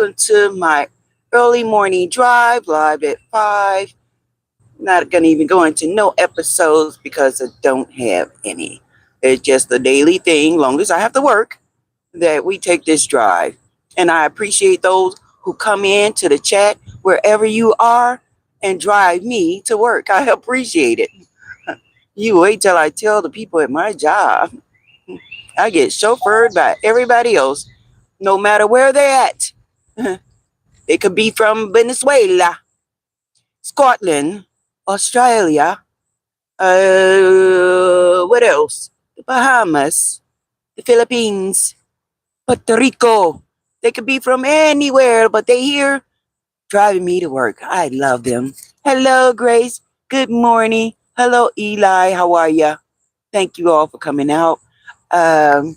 welcome to my early morning drive live at 5. Not going to even go into no episodes because I don't have any. It's just a daily thing, long as I have to work, that we take this drive. And I appreciate those who come in to the chat wherever you are and drive me to work. I appreciate it. You wait till I tell the people at my job. I get chauffeured by everybody else, no matter where they're at. They could be from Venezuela, Scotland, Australia, what else? The Bahamas, the Philippines, Puerto Rico. They could be from anywhere, but they here driving me to work. I love them. Hello, Grace. Good morning. Hello, Eli. How are ya? Thank you all for coming out. Um,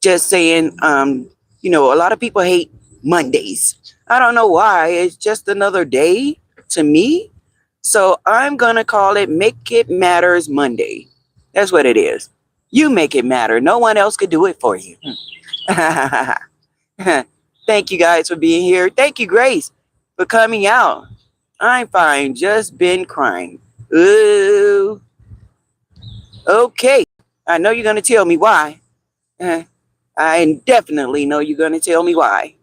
just saying, a lot of people hate Mondays. I don't know why. It's just another day to me. So I'm going to call it Make It Matters Monday. That's what it is. You make it matter. No one else could do it for you. Thank you guys for being here. Thank you, Grace, for coming out. I'm fine. Just been crying. Ooh. Okay. I know you're going to tell me why. I definitely know you're going to tell me why.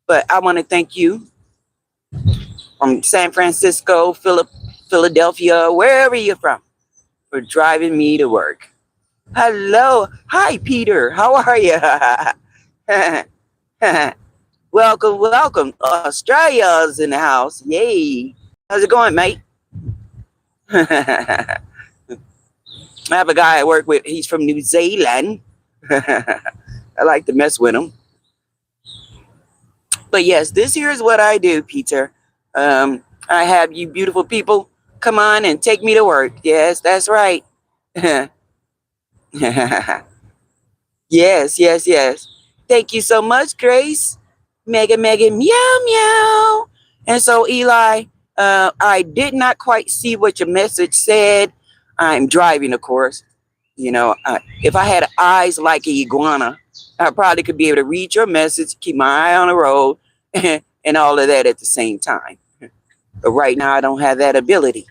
But I want to thank you from San Francisco, Philadelphia, wherever you're from, for driving me to work. Hello. Hi, Peter. How are you? Welcome, welcome. Australia's in the house. Yay. How's it going, mate? I have a guy I work with. He's from New Zealand. I like to mess with him. But yes, this here is what I do, Peter. I have you beautiful people come on and take me to work. Yes, that's right. Yes, yes, yes. Thank you so much, Grace. Mega, mega, meow, meow. And so, Eli, I did not quite see what your message said. I'm driving, of course. If I had eyes like an iguana, I probably could be able to read your message, keep my eye on the road, and all of that at the same time. But right now, I don't have that ability.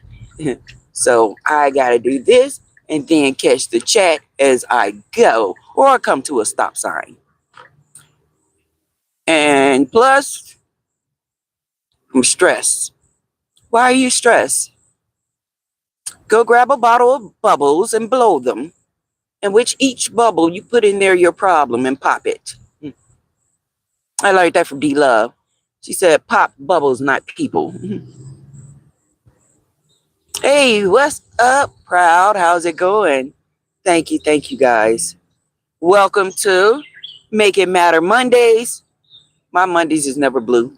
So I got to do this and then catch the chat as I go or come to a stop sign. And plus, I'm stressed. Why are you stressed? Go grab a bottle of bubbles and blow them. In which each bubble you put in there your problem and pop it. I learned that from D Love. She said, pop bubbles, not people. Hey, what's up, Proud? How's it going? Thank you, guys. Welcome to Make It Matter Mondays. My Mondays is never blue.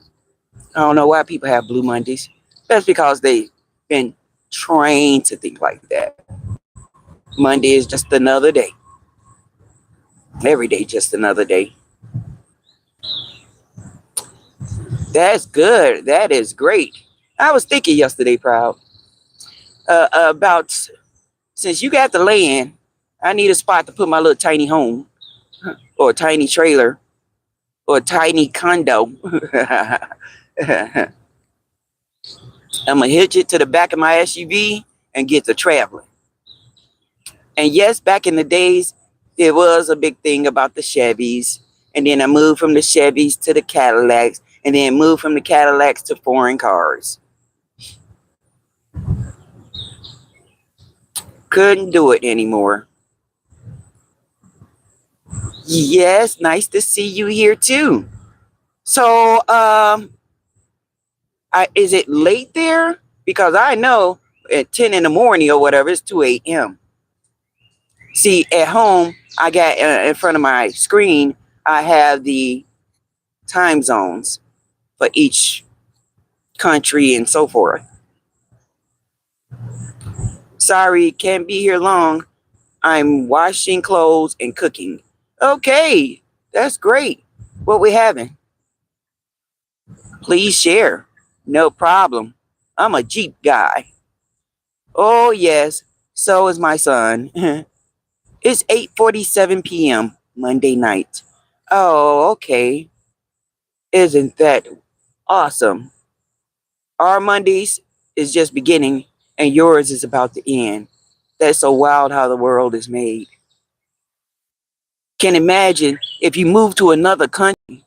I don't know why people have blue Mondays. That's because they've been trained to think like that. Monday is just another day. Every day, just another day. That's good. That is great. I was thinking yesterday, Proud, about since you got the land, I need a spot to put my little tiny home or a tiny trailer or a tiny condo. I'm going to hitch it to the back of my SUV and get to traveling. And yes, back in the days, there was a big thing about the Chevys. And then I moved from the Chevys to the Cadillacs. And then moved from the Cadillacs to foreign cars. Couldn't do it anymore. Yes, nice to see you here too. So, is it late there? Because I know at 10 in the morning or whatever, it's 2 a.m. See, at home, I got in front of my screen, I have the time zones for each country and so forth. Sorry, can't be here long. I'm washing clothes and cooking. Okay, that's great. What we having? Please share. No problem. I'm a Jeep guy. Oh, yes. So is my son. It's 8:47 p.m. Monday night. Oh, okay. Isn't that awesome? Our Mondays is just beginning and yours is about to end. That's so wild how the world is made. Can imagine if you move to another country.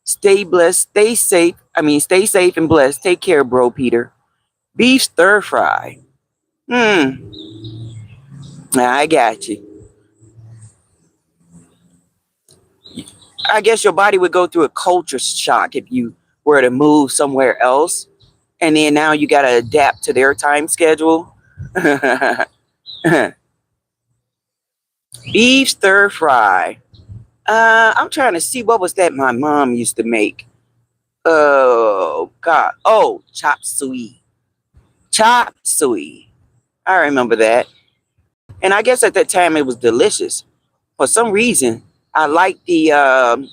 Stay blessed, stay safe. Stay safe and blessed. Take care, bro, Peter. Beef stir fry. Hmm. I got you. I guess your body would go through a culture shock if you were to move somewhere else. And then now you got to adapt to their time schedule. Beef stir fry. I'm trying to see what was that my mom used to make. Oh God. Oh, chop suey. Chop suey. I remember that. And I guess at that time it was delicious. For some reason, I liked the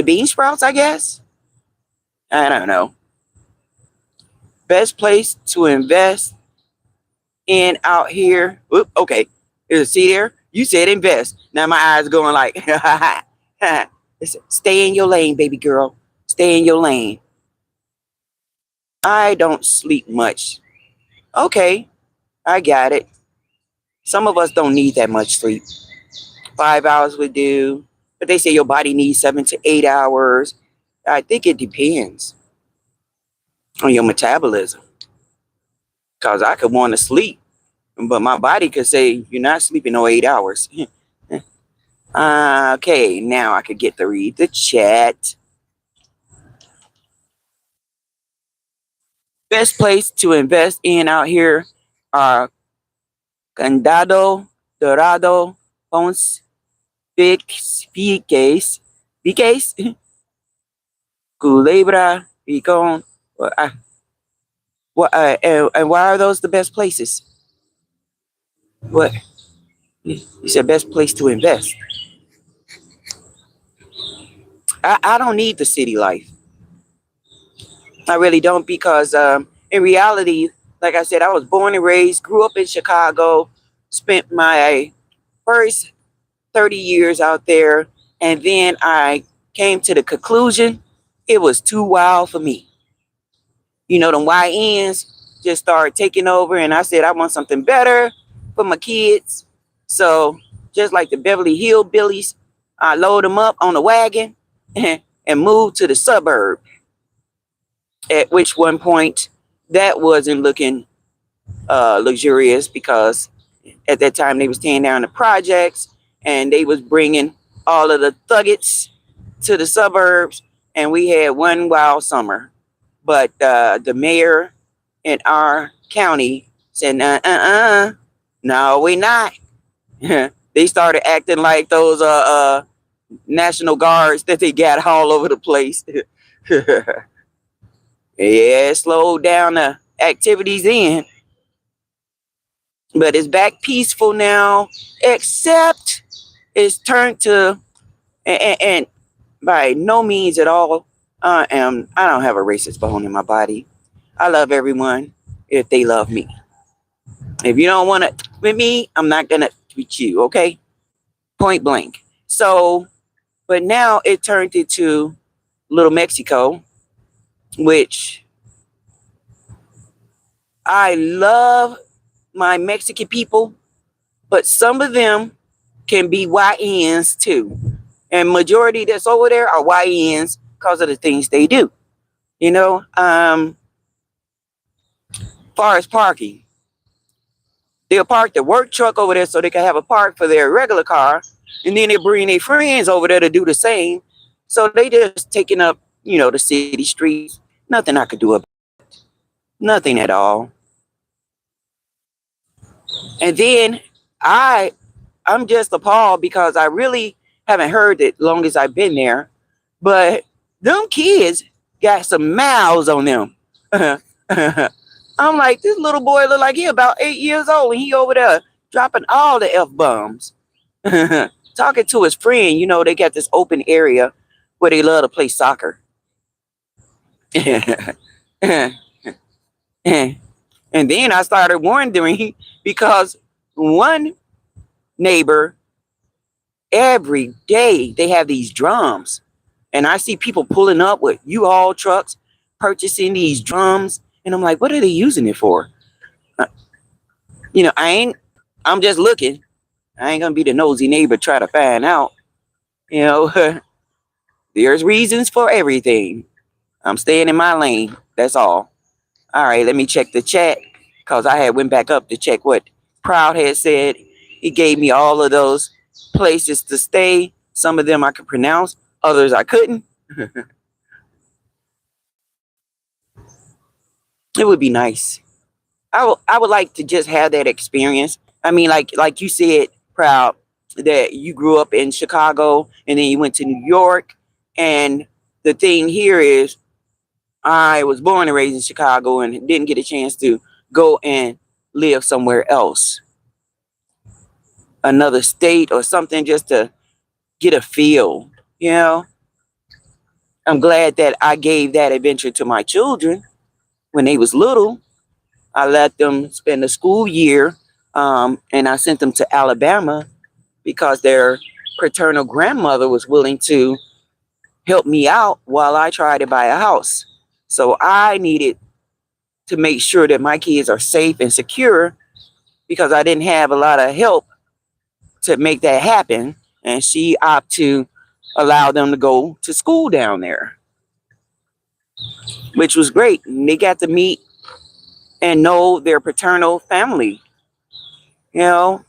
bean sprouts, I guess. I don't know. Best place to invest in out here. Oop, okay. See there? You said invest. Now my eyes going like, stay in your lane, baby girl. Stay in your lane. I don't sleep much. Okay, I got it. Some of us don't need that much sleep. 5 hours would do. But they say your body needs 7 to 8 hours. I think it depends on your metabolism. Because I could want to sleep, but my body could say, you're not sleeping no 8 hours. Okay, now I could get to read the chat. Best place to invest in out here are Condado, Dorado, Ponce, Piques, Culebra, Picon. And why are those the best places? What? You said best place to invest. I don't need the city life. I really don't because in reality, like I said, I was born and raised, grew up in Chicago, spent my first 30 years out there, and then I came to the conclusion it was too wild for me. You know, them YNs just started taking over, and I said I want something better for my kids. So just like the Beverly Hillbillies, I load them up on a wagon and moved to the suburb. At which one point that wasn't looking luxurious because at that time they was tearing down the projects and they was bringing all of the thuggets to the suburbs, and we had one wild summer. But the mayor in our county said, no, we not. They started acting like those National Guards that they got all over the place. Yeah, it slowed down the activities then. But it's back peaceful now, except it's turned to, and by no means at all, I don't have a racist bone in my body. I love everyone if they love me. If you don't want to with me, I'm not going to with you, okay? Point blank. So, but now it turned into Little Mexico, which I love my Mexican people, but some of them can be YNs too. And majority that's over there are YNs because of the things they do. You know, far as parking, they'll park the work truck over there so they can have a park for their regular car, and then they bring their friends over there to do the same. So they just taking up, the city streets. Nothing I could do about it. Nothing at all. And then I'm just appalled because I really haven't heard it long as I've been there. But them kids got some mouths on them. I'm like, this little boy look like he about 8 years old and he over there dropping all the F-bombs. Talking to his friend, they got this open area where they love to play soccer. And then I started wondering because one neighbor, every day they have these drums And I see people pulling up with U-Haul trucks, purchasing these drums, and I'm like, what are they using it for? Uh, I'm just looking. I ain't gonna be the nosy neighbor try to find out. You know, there's reasons for everything. I'm staying in my lane. That's all. All right, let me check the chat because I had went back up to check what Proud had said. He gave me all of those places to stay. Some of them I could pronounce, others I couldn't. It would be nice. I would like to just have that experience. I mean, like you said, Proud, that you grew up in Chicago and then you went to New York. And the thing here is I was born and raised in Chicago and didn't get a chance to go and live somewhere else, another state or something, just to get a feel. You know, I'm glad that I gave that adventure to my children when they was little. I let them spend the school year, and I sent them to Alabama because their paternal grandmother was willing to help me out while I tried to buy a house. So I needed to make sure that my kids are safe and secure because I didn't have a lot of help to make that happen. And she opted to allow them to go to school down there, which was great. And they got to meet and know their paternal family, you know.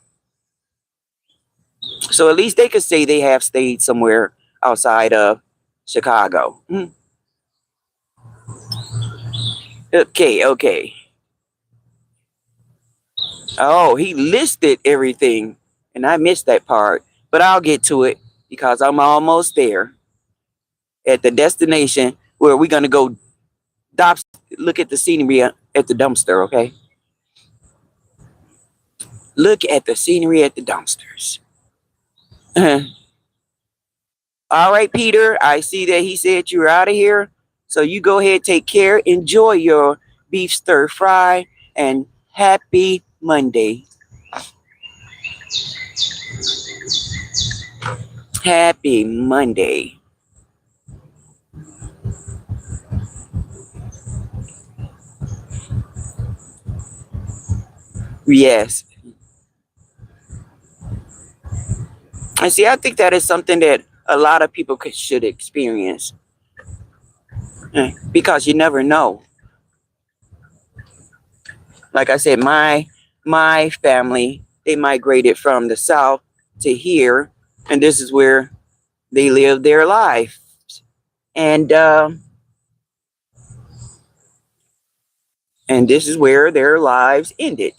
So at least they could say they have stayed somewhere outside of Chicago. Okay, okay. Oh, he listed everything, and I missed that part. But I'll get to it because I'm almost there at the destination where we're gonna go look at the scenery at the dumpster. Okay, look at the scenery at the dumpsters. All right, Peter. I see that he said you're out of here, so you go ahead, take care, enjoy your beef stir fry, and happy Monday. Happy Monday. Yes. And see, I think that is something that a lot of people should experience because you never know. Like I said, my family, they migrated from the south to here, and this is where they live their life. And this is where their lives ended.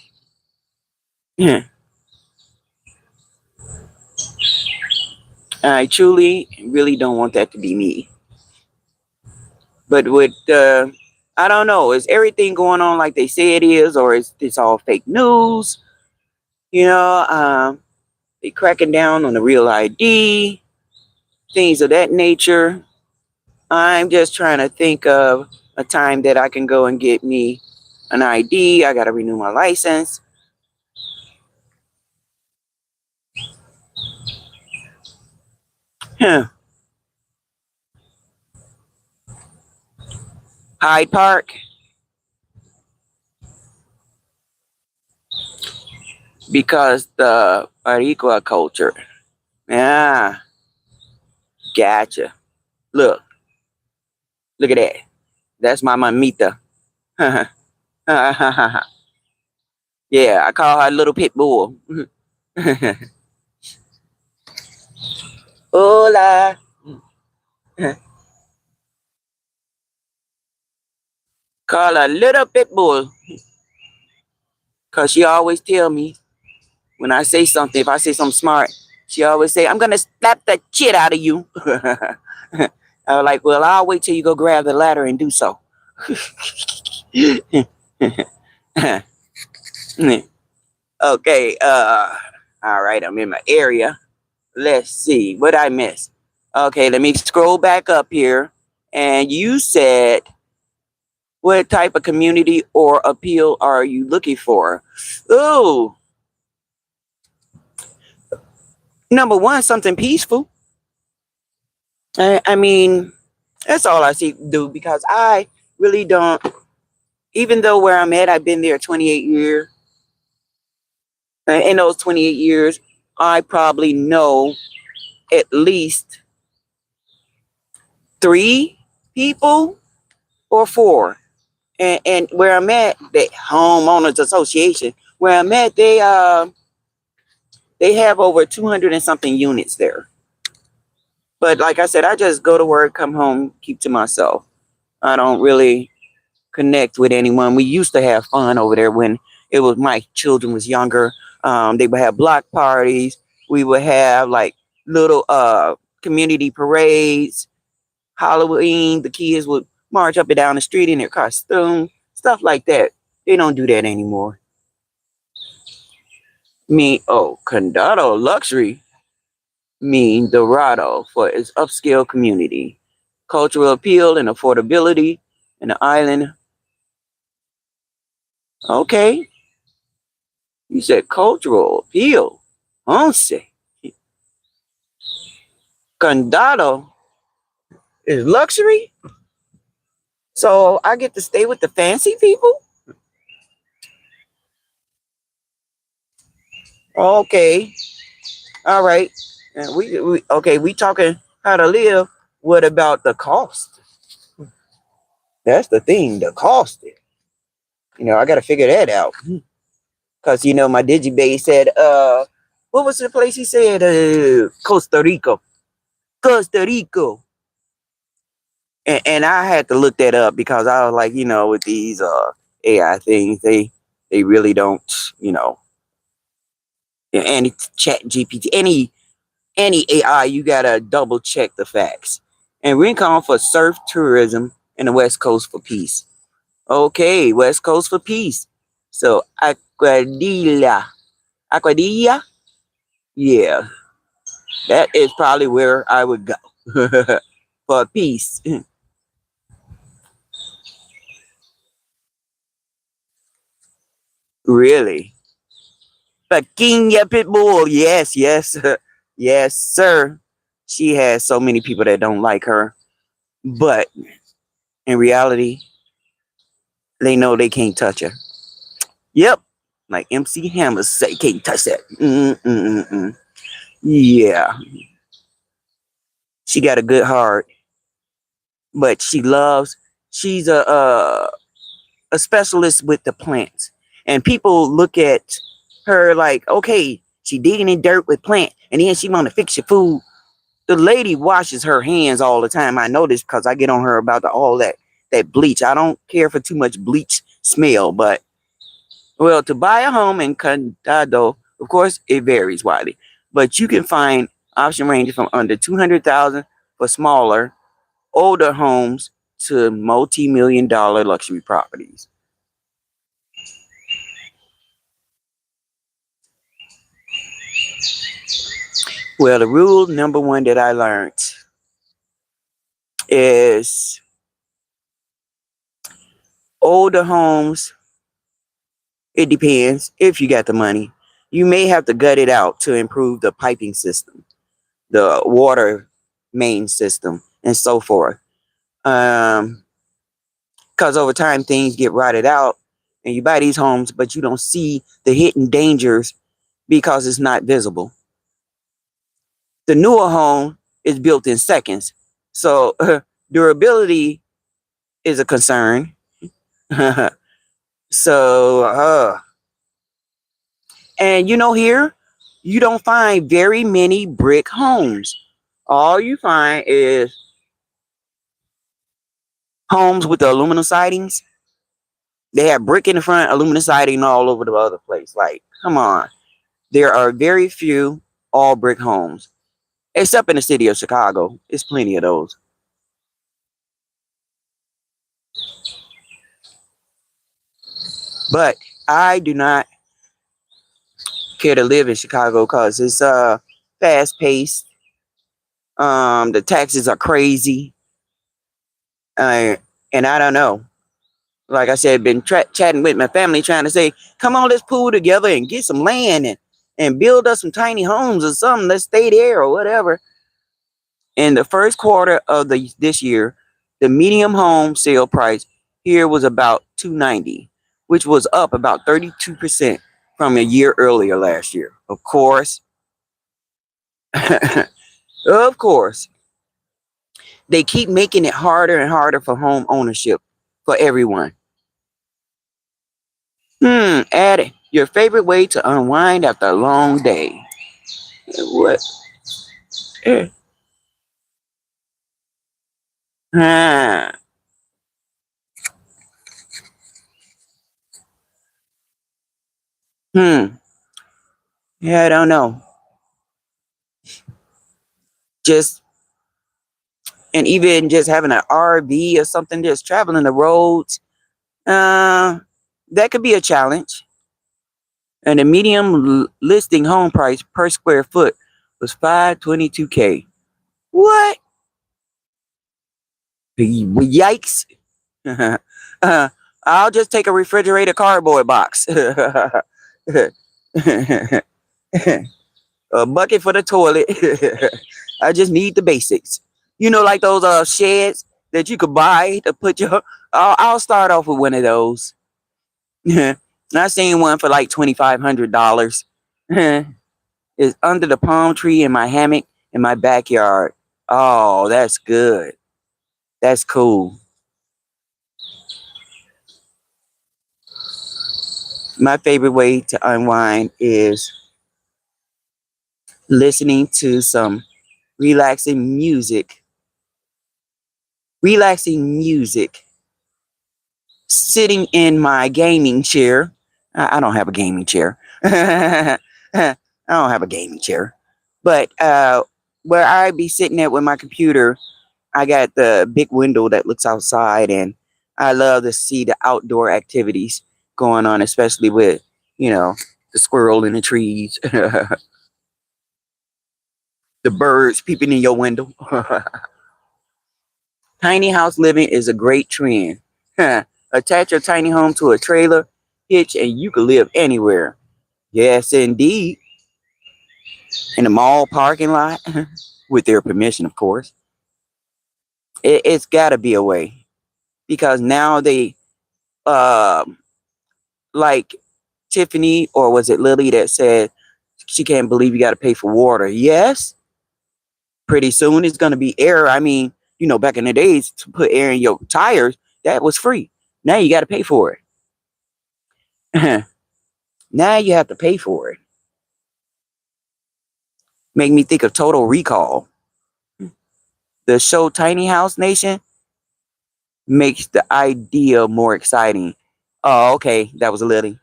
I truly, really don't want that to be me. But with I don't know, is everything going on like they say it is, or is this all fake news? You know, they cracking down on the real ID, things of that nature. I'm just trying to think of a time that I can go and get me an ID. I got to renew my license. Huh. Hyde Park, because the Ariqua culture. Yeah, gotcha. Look, look at that. That's my mamita. Yeah, I call her little pit bull. Hola. Call her little pit bull. Cause she always tell me when I say something, if I say something smart, she always say, I'm gonna slap the shit out of you. I was like, well, I'll wait till you go grab the ladder and do so. Okay, all right, I'm in my area. Let's see what I missed. Okay, let me scroll back up here. And you said, what type of community or appeal are you looking for? Oh, number one, something peaceful. I mean, that's all I see do because I really don't. Even though where I'm at, I've been there 28 years. In those 28 years, I probably know at least three people or four. And where I'm at, the homeowners association, where I'm at, they have over 200 and something units there. But like I said, I just go to work, come home, keep to myself. I don't really connect with anyone. We used to have fun over there when it was my children was younger. They would have block parties. We would have like little community parades. Halloween, the kids would march up and down the street in their costume, stuff like that. They don't do that anymore. Condado luxury mean Dorado for its upscale community, cultural appeal and affordability in the island. Okay, you said cultural appeal. Once Condado is luxury, so I get to stay with the fancy people. Okay, all right. And we talking how to live. What about the cost? That's the thing, the cost. I got to figure that out. Cause my digibay said, what was the place he said? Costa Rica. Costa Rica. And I had to look that up because I was like, with these AI things, they really don't, any chat GPT, any AI, you gotta double check the facts. And we're calling for surf tourism and the West Coast for peace. Okay, West Coast for peace. So Aquadilla, yeah, that is probably where I would go for peace. Really, Pequeña Pitbull, yes, yes, yes, sir. She has so many people that don't like her, but in reality, they know they can't touch her. Yep, like MC Hammer say, can't touch that. Yeah, she got a good heart, but she's a specialist with the plants. And people look at her like, okay, she digging in dirt with plant, and then she want to fix your food. The lady washes her hands all the time. I know this because I get on her about all that bleach. I don't care for too much bleach smell, but well, to buy a home in Condado, of course, it varies widely, but you can find option ranges from under 200,000 for smaller, older homes to multi-million-dollar luxury properties. Well, the rule number one that I learned is older homes, it depends if you got the money. You may have to gut it out to improve the piping system, the water main system, and so forth. Because over time things get rotted out and you buy these homes, but you don't see the hidden dangers because it's not visible. The newer home is built in seconds. So durability is a concern. So, and here, you don't find very many brick homes. All you find is homes with the aluminum sidings. They have brick in the front, aluminum siding all over the other place. Like, come on. There are very few all brick homes, except in the city of Chicago. There's plenty of those. But I do not care to live in Chicago because it's fast paced. The taxes are crazy. And I don't know. Like I said, been chatting with my family trying to say, come on, let's pool together and get some land and build us some tiny homes or something. Let's stay there or whatever. In the first quarter of this year, the medium home sale price here was about 290, which was up about 32% from a year earlier last year. Of course, of course, they keep making it harder and harder for home ownership for everyone. Add your favorite way to unwind after a long day. What? Eh. Ah. Hmm. Yeah, I don't know. Just and even just having an RV or something, just traveling the roads, uh, that could be a challenge. And the medium listing home price per square foot was 522K. What? Yikes! uh, I'll just take a refrigerator cardboard box, a bucket for the toilet. I just need the basics. You know, like those sheds that you could buy to put your. I'll start off with one of those. I seen one for like $2,500. It's under the palm tree in my hammock in my backyard. Oh, that's good. That's cool. My favorite way to unwind is listening to some relaxing music. Relaxing music. Sitting in my gaming chair. I don't have a gaming chair. I don't have a gaming chair. But where I be sitting at with my computer, I got the big window that looks outside, and I love to see the outdoor activities going on, especially with, you know, the squirrel in the trees, the birds peeping in your window. Tiny house living is a great trend. Attach your tiny home to a trailer hitch and you can live anywhere. Yes, indeed. In a mall parking lot, with their permission, of course. It's got to be a way because now they, um, like Tiffany, or was it Lily that said she can't believe you got to pay for water? Yes, pretty soon it's going to be air. I mean, back in the days to put air in your tires, that was free. Now you got to pay for it. Now you have to pay for it. Make me think of Total Recall. The show Tiny House Nation makes the idea more exciting. Oh, okay. That was a Lily.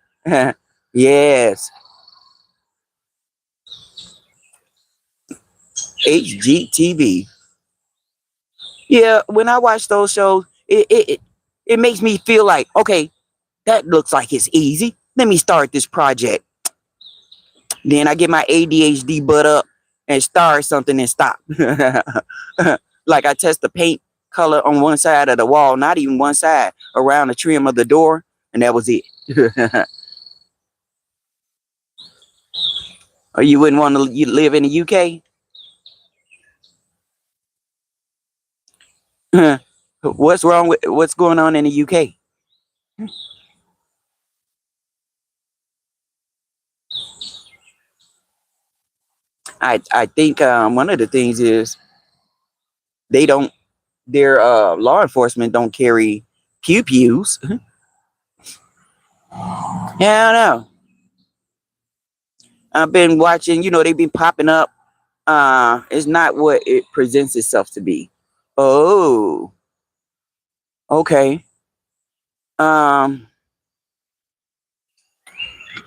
Yes. HGTV. Yeah, when I watch those shows, it makes me feel like, okay, that looks like it's easy. Let me start this project. Then I get my ADHD butt up and start something and stop. Like I test the paint color on one side of the wall, not even one side, around the trim of the door, and that was it. Or you wouldn't want to live in the UK? What's wrong with what's going on in the UK? I think one of the things is they don't their law enforcement don't carry pew pews. Yeah, I don't know. I've been watching. They've been popping up. It's not what it presents itself to be. Oh, okay. Um,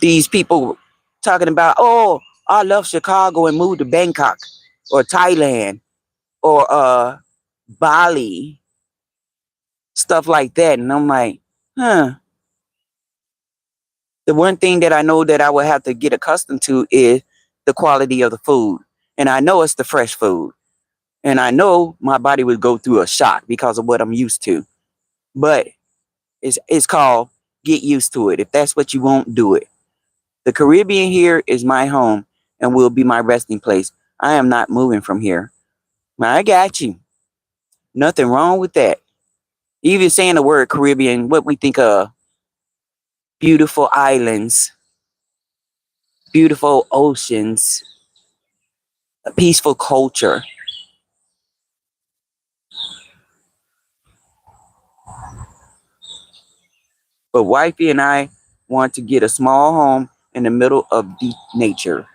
these people talking about, oh, I love Chicago and moved to Bangkok or Thailand or Bali, stuff like that. And I'm like, huh. The one thing that I know that I would have to get accustomed to is the quality of the food. And I know it's the fresh food. And I know my body would go through a shock because of what I'm used to. But it's called get used to it. If that's what you want, do it. The Caribbean here is my home and will be my resting place. I am not moving from here. I got you. Nothing wrong with that. Even saying the word Caribbean, what we think of beautiful islands, beautiful oceans, a peaceful culture. But wifey and I want to get a small home in the middle of deep nature.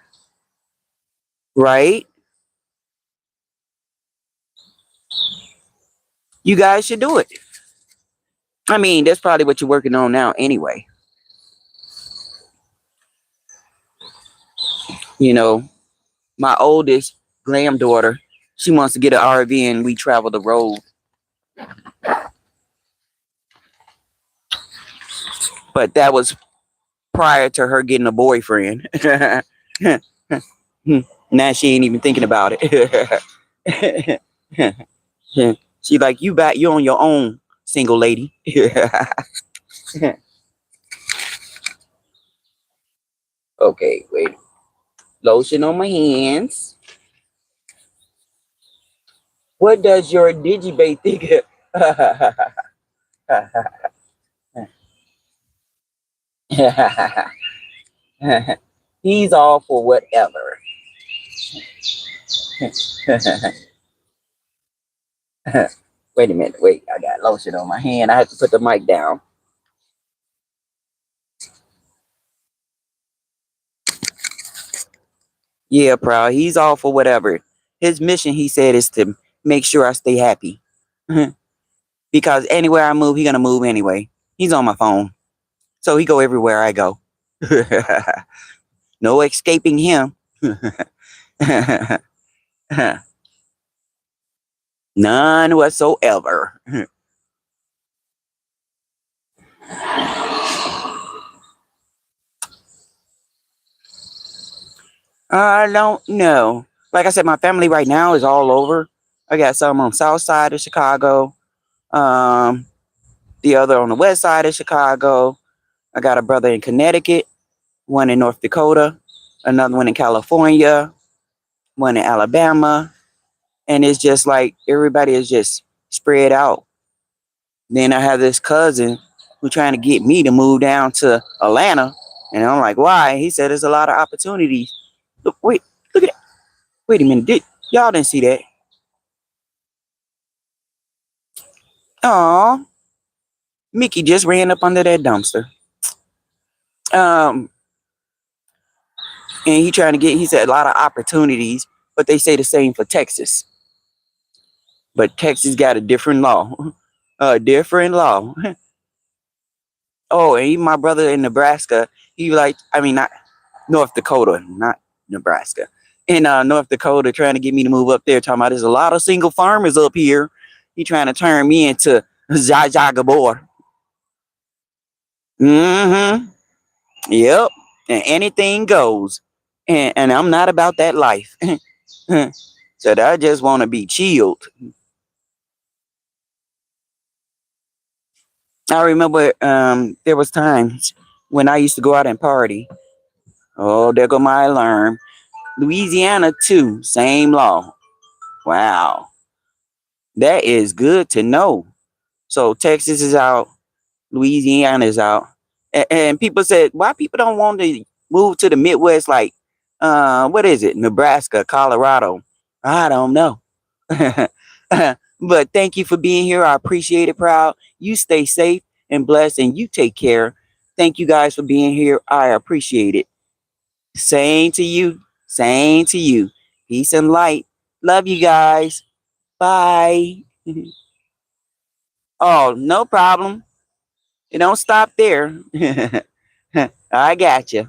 Right? You guys should do it. I mean, that's probably what you're working on now anyway. You know, my oldest granddaughter, she wants to get an RV and we travel the road. But that was prior to her getting a boyfriend. Now she ain't even thinking about it. She like, you back, you on your own, single lady. Okay, wait. Lotion on my hands. What does your digibate think? He's all for whatever. Wait a minute. Wait, I got lotion on my hand. I have to put the mic down. Yeah, proud. He's all for whatever. His mission, he said, is to make sure I stay happy. Because anywhere I move, he gonna move anyway. He's on my phone, so he go everywhere I go. No escaping him. None whatsoever. I don't know. Like I said, my family right now is all over. I got some on the south side of Chicago. Um, the other on the west side of Chicago. I got a brother in Connecticut, one in North Dakota, another one in California, one in Alabama. And it's just like everybody is just spread out. Then I have this cousin who's trying to get me to move down to Atlanta. And I'm like, why? He said there's a lot of opportunities. Look, wait, look at that. Wait a minute. Y'all didn't see that. Aw, Mickey just ran up under that dumpster. Um, and he said a lot of opportunities, but they say the same for Texas. But Texas got a different law. A different law. Oh, and even my brother in Nebraska, he like, I mean, not North Dakota, not Nebraska. In North Dakota, trying to get me to move up there, talking about there's a lot of single farmers up here. He trying to turn me into Zsa Zsa Gabor. Mm-hmm. Yep. And anything goes. And I'm not about that life. So I just want to be chilled. I remember there was times when I used to go out and party. Oh, there go my alarm. Louisiana too, same law. Wow. That is good to know. So Texas is out, Louisiana is out. And people said, why people don't want to move to the Midwest like what is it? Nebraska, Colorado. I don't know. But thank you for being here. I appreciate it, proud. You stay safe and blessed and you take care. Thank you guys for being here. I appreciate it. Same to you. Same to you. Peace and light. Love you guys. Bye. Oh, no problem. It don't stop there. I got you.